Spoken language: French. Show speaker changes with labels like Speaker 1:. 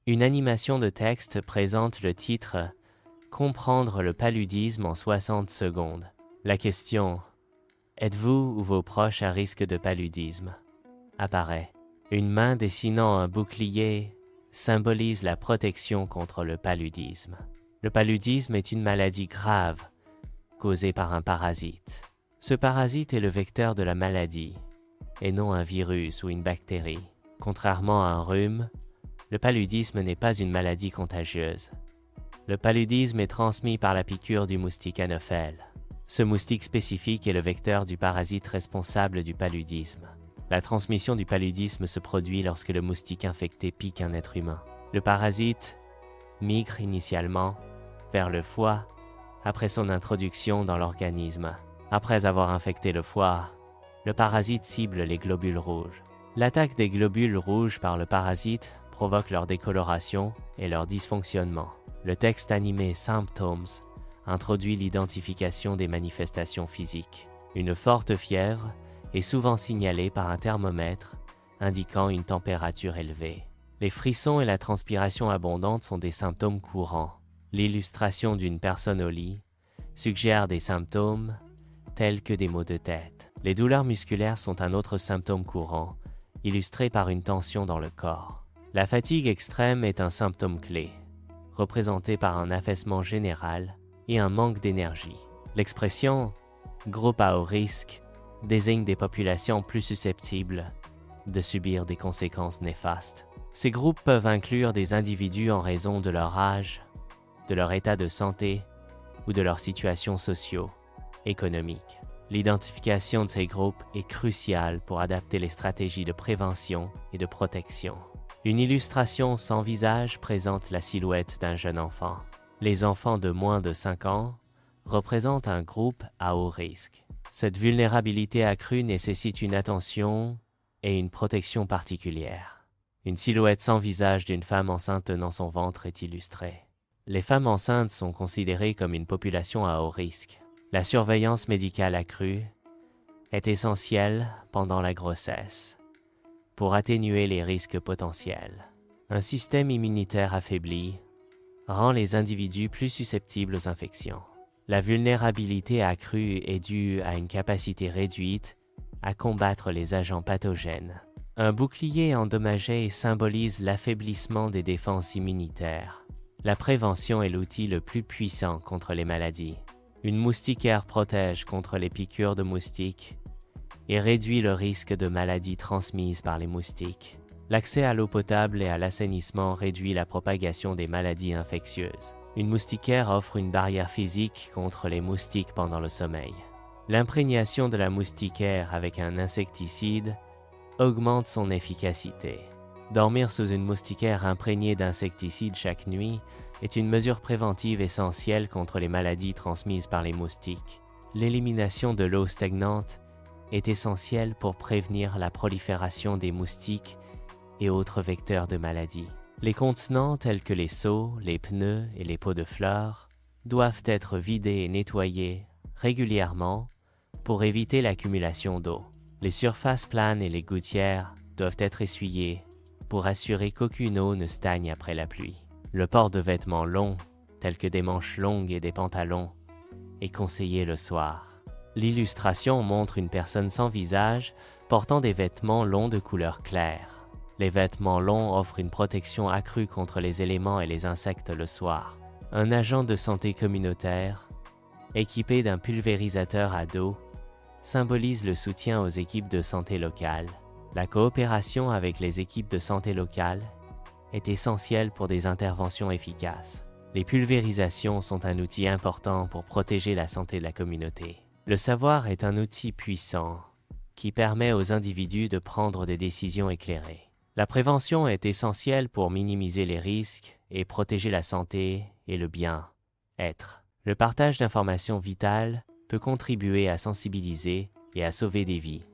Speaker 1: Une animation de texte présente le titre « Comprendre le paludisme en 60 secondes ». La question « Êtes-vous ou vos proches à risque de paludisme ?» apparaît. Une main dessinant un bouclier symbolise la protection contre le paludisme. Le paludisme est une maladie grave causée par un parasite. Ce parasite est le vecteur de la maladie et non un virus ou une bactérie. Contrairement à un rhume, le paludisme n'est pas une maladie contagieuse. Le paludisme est transmis par la piqûre du moustique Anophèle. Ce moustique spécifique est le vecteur du parasite responsable du paludisme. La transmission du paludisme se produit lorsque le moustique infecté pique un être humain. Le parasite migre initialement vers le foie après son introduction dans l'organisme. Après avoir infecté le foie, le parasite cible les globules rouges. L'attaque des globules rouges par le parasite provoque leur décoloration et leur dysfonctionnement. Le texte animé Symptoms introduit l'identification des manifestations physiques. Une forte fièvre est souvent signalée par un thermomètre indiquant une température élevée. Les frissons et la transpiration abondante sont des symptômes courants. L'illustration d'une personne au lit suggère des symptômes tels que des maux de tête. Les douleurs musculaires sont un autre symptôme courant, illustré par une tension dans le corps. La fatigue extrême est un symptôme clé, représenté par un affaissement général et un manque d'énergie. L'expression « groupe à haut risque » désigne des populations plus susceptibles de subir des conséquences néfastes. Ces groupes peuvent inclure des individus en raison de leur âge, de leur état de santé ou de leur situation socio-économique. L'identification de ces groupes est cruciale pour adapter les stratégies de prévention et de protection. Une illustration sans visage présente la silhouette d'un jeune enfant. Les enfants de moins de 5 ans représentent un groupe à haut risque. Cette vulnérabilité accrue nécessite une attention et une protection particulière. Une silhouette sans visage d'une femme enceinte tenant son ventre est illustrée. Les femmes enceintes sont considérées comme une population à haut risque. La surveillance médicale accrue est essentielle pendant la grossesse pour atténuer les risques potentiels. Un système immunitaire affaibli rend les individus plus susceptibles aux infections. La vulnérabilité accrue est due à une capacité réduite à combattre les agents pathogènes. Un bouclier endommagé symbolise l'affaiblissement des défenses immunitaires. La prévention est l'outil le plus puissant contre les maladies. Une moustiquaire protège contre les piqûres de moustiques et réduit le risque de maladies transmises par les moustiques. L'accès à l'eau potable et à l'assainissement réduit la propagation des maladies infectieuses. Une moustiquaire offre une barrière physique contre les moustiques pendant le sommeil. L'imprégnation de la moustiquaire avec un insecticide augmente son efficacité. Dormir sous une moustiquaire imprégnée d'insecticides chaque nuit est une mesure préventive essentielle contre les maladies transmises par les moustiques. L'élimination de l'eau stagnante est essentielle pour prévenir la prolifération des moustiques et autres vecteurs de maladies. Les contenants tels que les seaux, les pneus et les pots de fleurs doivent être vidés et nettoyés régulièrement pour éviter l'accumulation d'eau. Les surfaces planes et les gouttières doivent être essuyées pour assurer qu'aucune eau ne stagne après la pluie. Le port de vêtements longs, tels que des manches longues et des pantalons, est conseillé le soir. L'illustration montre une personne sans visage portant des vêtements longs de couleur claire. Les vêtements longs offrent une protection accrue contre les éléments et les insectes le soir. Un agent de santé communautaire, équipé d'un pulvérisateur à dos, symbolise le soutien aux équipes de santé locales. La coopération avec les équipes de santé locales est essentielle pour des interventions efficaces. Les pulvérisations sont un outil important pour protéger la santé de la communauté. Le savoir est un outil puissant qui permet aux individus de prendre des décisions éclairées. La prévention est essentielle pour minimiser les risques et protéger la santé et le bien-être. Le partage d'informations vitales peut contribuer à sensibiliser et à sauver des vies.